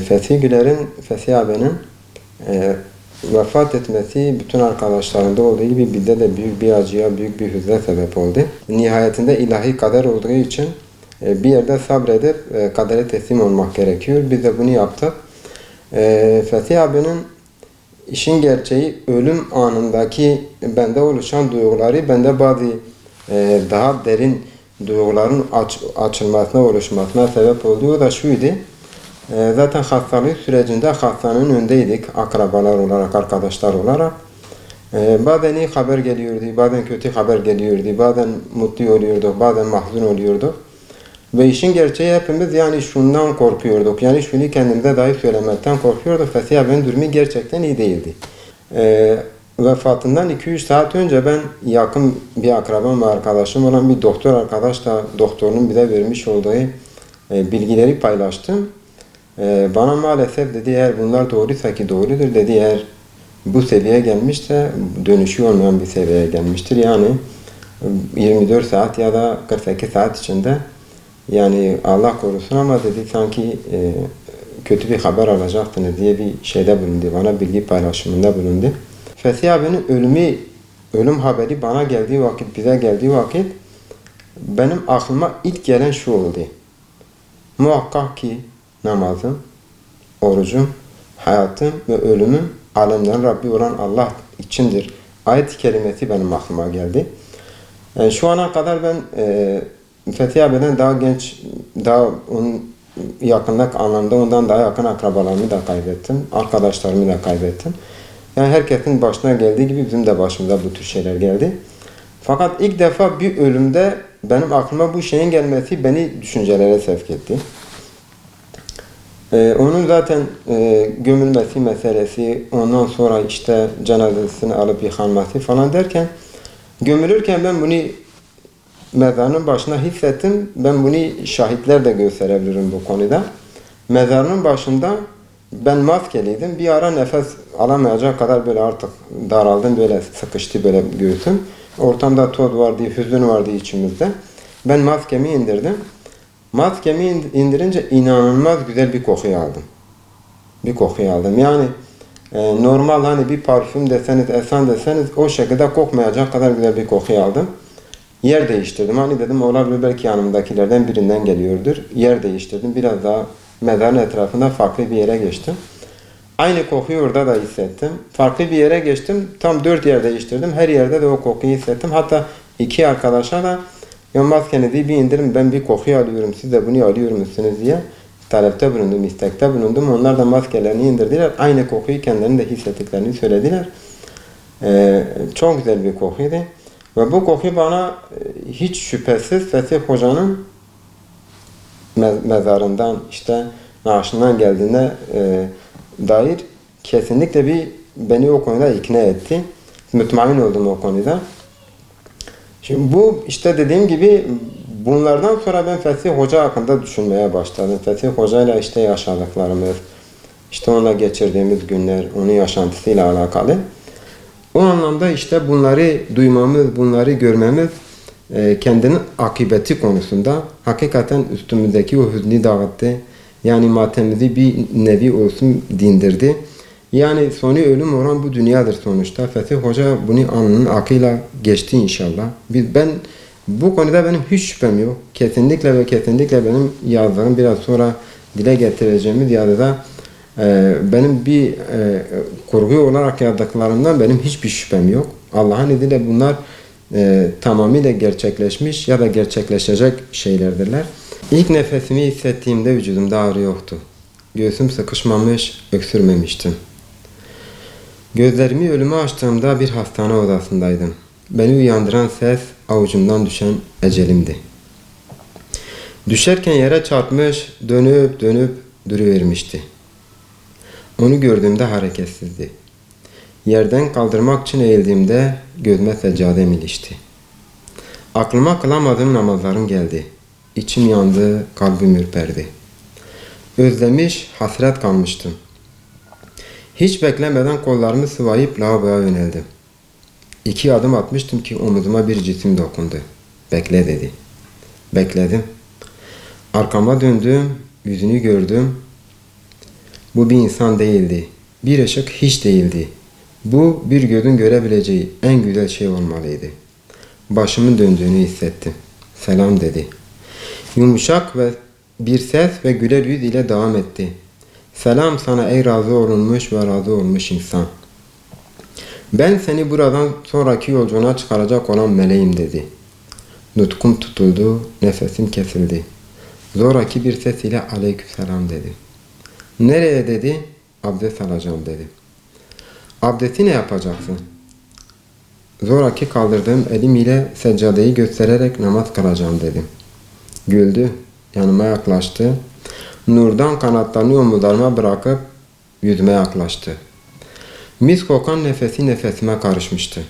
Fethi Güler'in, Fethi abinin vefat etmesi bütün arkadaşlarında olduğu gibi bizde de büyük bir acıya, büyük bir hüzne sebep oldu. Nihayetinde ilahi kader olduğu için bir yerde sabredip kadere teslim olmak gerekiyor. Biz de bunu yaptık. Fethi abinin işin gerçeği ölüm anındaki bende oluşan duyguları, bende bazı daha derin duyguların açılmasına, oluşmasına sebep olduğu o da şuydu. Zaten hastalık sürecinde hastanın önündeydik, akrabalar olarak, arkadaşlar olarak. Bazen iyi haber geliyordu, bazen kötü haber geliyordu, bazen mutlu oluyorduk, bazen mahzun oluyorduk. Ve işin gerçeği hepimiz yani şundan korkuyorduk, yani şunu kendimize dahi söylemekten korkuyorduk. Fethi abinin durumu gerçekten iyi değildi. Vefatından 2-3 saat önce ben yakın bir akrabam ve arkadaşım olan bir doktor arkadaşla doktorun bize vermiş olduğu bilgileri paylaştım. Bana maalesef dedi eğer bunlar doğruysa ki doğrudur dedi, eğer bu seviyeye gelmişse dönüşü olmayan bir seviyeye gelmiştir. Yani 24 saat ya da 48 saat içinde, yani Allah korusun ama dedi sanki kötü bir haber alacaktınız diye bir şeyde bulundu. Bana bilgi paylaşımında bulundu. Fethi abinin ölüm haberi bana geldiği vakit, bize geldiği vakit benim aklıma ilk gelen şu oldu. Muhakkak ki namazım, orucum, hayatım ve ölümüm alemlerin Rabbi olan Allah içindir. Ayet-i kerimesi benim aklıma geldi. Şu ana kadar ben Fethi abiden daha genç, daha onun yakınlık anlamda ondan daha yakın akrabalarımı da kaybettim. Arkadaşlarımı da kaybettim. Yani herkesin başına geldiği gibi bizim de başımıza bu tür şeyler geldi. Fakat ilk defa bir ölümde benim aklıma bu şeyin gelmesi beni düşüncelere sevk etti. Onun zaten gömülmesi meselesi, ondan sonra işte cenazesini alıp yıkanması falan derken, gömülürken ben bunu mezarının başına hissettim. Ben bunu şahitler de gösterebilirim bu konuda. Mezarının başında ben maskeliydim. Bir ara nefes alamayacak kadar böyle artık daraldım, böyle sıkıştı böyle göğsüm. Ortamda toz vardı, hüzün vardı içimizde. Ben maskemi indirdim. Maskemi indirince inanılmaz güzel bir kokuyu aldım. Bir kokuyu aldım. Yani normal hani bir parfüm deseniz, esan deseniz o şekilde kokmayacak kadar güzel bir kokuyu aldım. Yer değiştirdim. Hani dedim olabilir belki yanımdakilerden birinden geliyordur. Yer değiştirdim. Biraz daha mezarın etrafında farklı bir yere geçtim. Aynı kokuyu orada da hissettim. Farklı bir yere geçtim. Tam 4 yer değiştirdim. Her yerde de o kokuyu hissettim. Hatta 2 arkadaşa da ya maskenizi bir indirin, ben bir kokuyu alıyorum, siz de bunu alıyor musunuz diye talepte bulundum, istekte bulundum. Onlar da maskelerini indirdiler. Aynı kokuyu kendilerinin de hissettiklerini söylediler. Çok güzel bir kokuydu. Ve bu koku bana hiç şüphesiz Fethi Hoca'nın mezarından, işte naaşından geldiğine dair kesinlikle beni o konuda ikna etti. Mutmain oldum o konuda. Şimdi bu işte dediğim gibi bunlardan sonra ben Fethi Hoca hakkında düşünmeye başladım. Fethi Hoca ile işte yaşadıklarımız, işte onunla geçirdiğimiz günler, onun yaşantısıyla alakalı. O anlamda işte bunları duymamız, bunları görmemiz kendinin akıbeti konusunda hakikaten üstümüzdeki o hüznü dağıttı. Yani matemimizi bir nevi olsun dindirdi. Yani sonu ölüm olan bu dünyadır sonuçta. Fethi Hoca bunu alnının akıyla geçti inşallah. Bu konuda benim hiç şüphem yok. Kesinlikle ve kesinlikle benim yazdığım biraz sonra dile getireceğimiz yazıda benim bir kurgu olarak yazdıklarımdan benim hiçbir şüphem yok. Allah'ın izniyle bunlar tamamıyla gerçekleşmiş ya da gerçekleşecek şeylerdirler. İlk nefesimi hissettiğimde vücudumda ağrı yoktu. Göğsüm sıkışmamış, öksürmemiştim. Gözlerimi ölüme açtığımda bir hastane odasındaydım. Beni uyandıran ses avucumdan düşen ecelimdi. Düşerken yere çarpmış, dönüp dönüp duruvermişti. Onu gördüğümde hareketsizdi. Yerden kaldırmak için eğildiğimde gözüme seccadem ilişti. Aklıma kılamadığım namazlarım geldi. İçim yandı, kalbim ürperdi. Özlemiş, hasret kalmıştım. Hiç beklemeden kollarımı sıvayıp lavaboya yöneldim. 2 adım atmıştım ki omuzuma bir cisim dokundu. Bekle dedi. Bekledim. Arkama döndüm, yüzünü gördüm. Bu bir insan değildi. Bir ışık hiç değildi. Bu bir gözün görebileceği en güzel şey olmalıydı. Başımın döndüğünü hissettim. Selam dedi. Yumuşak ve bir ses ve güler yüz ile devam etti. Selam sana ey razı olunmuş ve razı olmuş insan. Ben seni buradan sonraki yolculuğuna çıkaracak olan meleğim dedi. Nutkum tutuldu, nefesim kesildi. Zoraki bir ses ile aleykümselam dedi. Nereye dedi? Abdest alacağım dedi. Abdesti ne yapacaksın? Zoraki kaldırdığım elim ile seccadeyi göstererek namaz kılacağım dedim. Güldü, yanıma yaklaştı. Nurdan kanatlarını omuzlarıma bırakıp yüzüme yaklaştı. Mis kokan nefesi nefesime karışmıştı.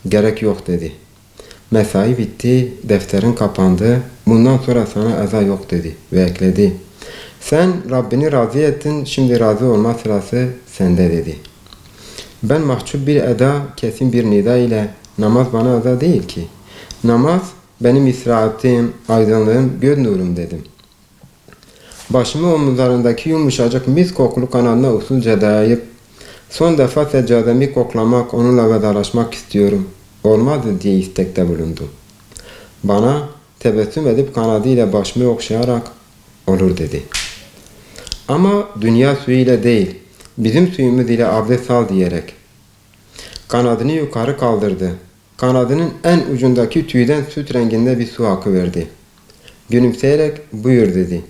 Gerek yok dedi. Mesai bitti, defterin kapandı. Bundan sonra sana eza yok dedi ve ekledi. Sen Rabbini razı ettin, şimdi razı olma sırası sende dedi. Ben mahcup bir eda, kesin bir nida ile namaz bana eza değil ki. Namaz benim israatim, aydınlığım, göz nurum dedim. Başımı omuzlarındaki yumuşacık mis kokulu kanadına usulca dayayıp son defa seccademi koklamak, onunla vedalaşmak istiyorum. Olmadı diye istekte bulundum. Bana tebessüm edip kanadıyla başımı okşayarak olur dedi. Ama dünya suyu ile değil, bizim suyumuz ile abdest al diyerek. Kanadını yukarı kaldırdı. Kanadının en ucundaki tüyden süt renginde bir su akıverdi. Gülümseyerek buyur dedi.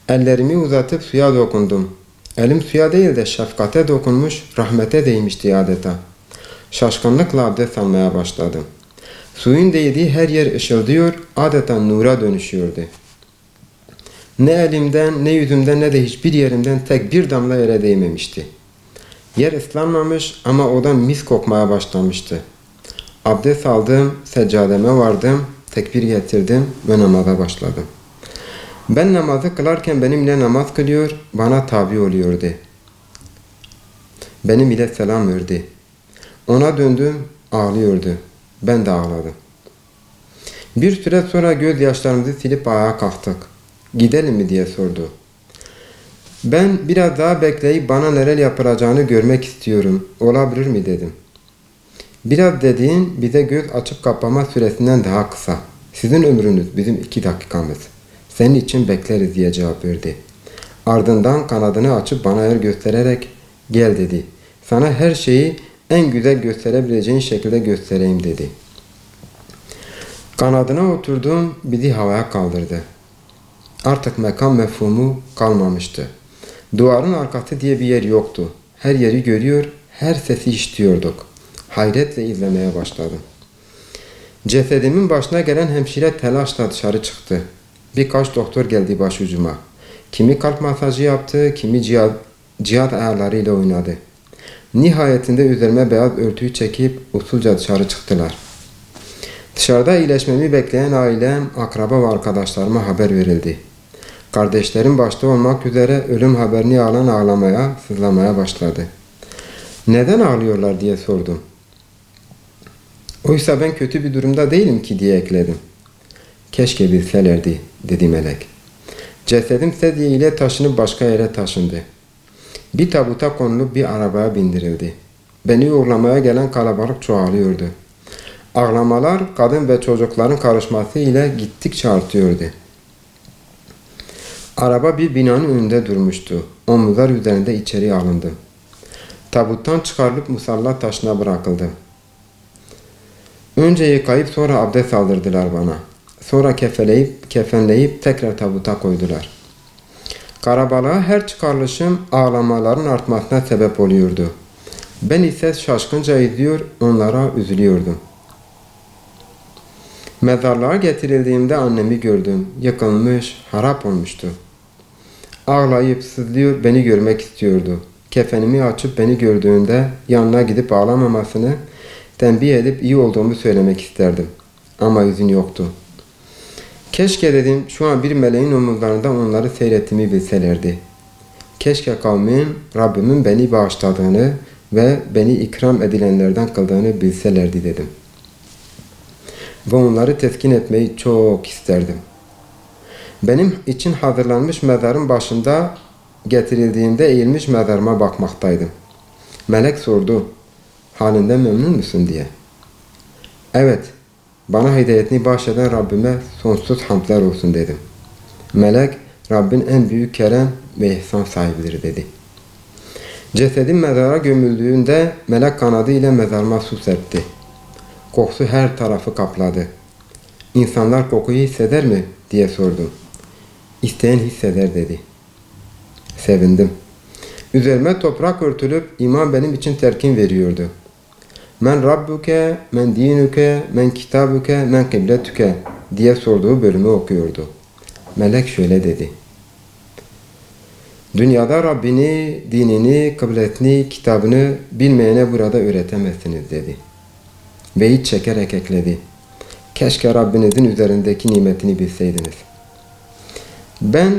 Ellerimi uzatıp suya dokundum. Elim suya değil de şefkate dokunmuş, rahmete değmişti adeta. Şaşkınlıkla abdest almaya başladım. Suyun değdiği her yer ışıldıyor, adeta nura dönüşüyordu. Ne elimden, ne yüzümden, ne de hiçbir yerimden tek bir damla yere değmemişti. Yer ıslanmamış ama odan mis kokmaya başlamıştı. Abdest aldım, seccademe vardım, tekbir getirdim ve namaza başladım. Ben namazı kılarken benimle namaz kılıyor, bana tabi oluyordu. Benim ile selam verdi. Ona döndüm, ağlıyordu. Ben de ağladım. Bir süre sonra gözyaşlarımızı silip ayağa kalktık. Gidelim mi diye sordu. Ben biraz daha bekleyip bana neler yapılacağını görmek istiyorum. Olabilir mi dedim. Biraz dediğin bize göz açıp kapama süresinden daha kısa. Sizin ömrünüz bizim 2 dakikamız. Senin için bekleriz diye cevap verdi. Ardından kanadını açıp bana el göstererek gel dedi. Sana her şeyi en güzel gösterebileceğin şekilde göstereyim dedi. Kanadına oturdum, bizi havaya kaldırdı. Artık mekan mefhumu kalmamıştı. Duvarın arkası diye bir yer yoktu. Her yeri görüyor, her sesi işitiyorduk. Hayretle izlemeye başladım. Cesedimin başına gelen hemşire telaşla dışarı çıktı. Birkaç doktor geldi başucuma. Kimi kalp masajı yaptı, kimi cihat ayarlarıyla oynadı. Nihayetinde üzerime beyaz örtüyü çekip usulca dışarı çıktılar. Dışarıda iyileşmemi bekleyen ailem, akraba ve arkadaşlarıma haber verildi. Kardeşlerim başta olmak üzere ölüm haberini alan ağlamaya, sızlamaya başladı. Neden ağlıyorlar diye sordum. Oysa ben kötü bir durumda değilim ki diye ekledim. Keşke bilselerdi dedi melek. Cesedim sedye ile taşınıp başka yere taşındı. Bir tabuta konulup bir arabaya bindirildi. Beni uğurlamaya gelen kalabalık çoğalıyordu. Ağlamalar kadın ve çocukların karışması ile gittikçe artıyordu. Araba bir binanın önünde durmuştu. Omuzlar üzerinde içeri alındı. Tabuttan çıkarılıp musalla taşına bırakıldı. Önce yıkayıp sonra abdest aldırdılar bana. Sonra kefenleyip tekrar tabuta koydular. Karabalığa her çıkarılışım ağlamaların artmasına sebep oluyordu. Ben ise şaşkınca izliyor, onlara üzülüyordum. Mezarlığa getirildiğimde annemi gördüm. Yıkılmış, harap olmuştu. Ağlayıp sızlıyor, beni görmek istiyordu. Kefenimi açıp beni gördüğünde yanına gidip ağlamamasını tembih edip iyi olduğumu söylemek isterdim. Ama izin yoktu. Keşke dedim şu an bir meleğin omuzlarında onları seyrettiğimi bilselerdi. Keşke kavmim Rabbimin beni bağışladığını ve beni ikram edilenlerden kıldığını bilselerdi dedim. Ve onları teskin etmeyi çok isterdim. Benim için hazırlanmış mezarın başında getirildiğimde eğilmiş mezarıma bakmaktaydım. Melek sordu, halinden memnun musun diye. Evet, bana hidayetini bahşeden Rabbime sonsuz hamdler olsun dedim. Melek, Rabbin en büyük kerem ve ihsan sahibidir dedi. Cesedim mezara gömüldüğünde melek kanadı ile mezarıma su serpti. Kokusu her tarafı kapladı. İnsanlar kokuyu hisseder mi diye sordum. İsteyen hisseder dedi. Sevindim. Üzerime toprak örtülüp imam benim için telkin veriyordu. Men Rabbuke, men dinuke, men kitabuke, men kibletuke diye sorduğu bölümü okuyordu. Melek şöyle dedi. Dünyada Rabbini, dinini, kıbletini, kitabını bilmeyene burada öğretemezsiniz dedi. Ve iç çekerek ekledi. Keşke Rabbinizin üzerindeki nimetini bilseydiniz. Ben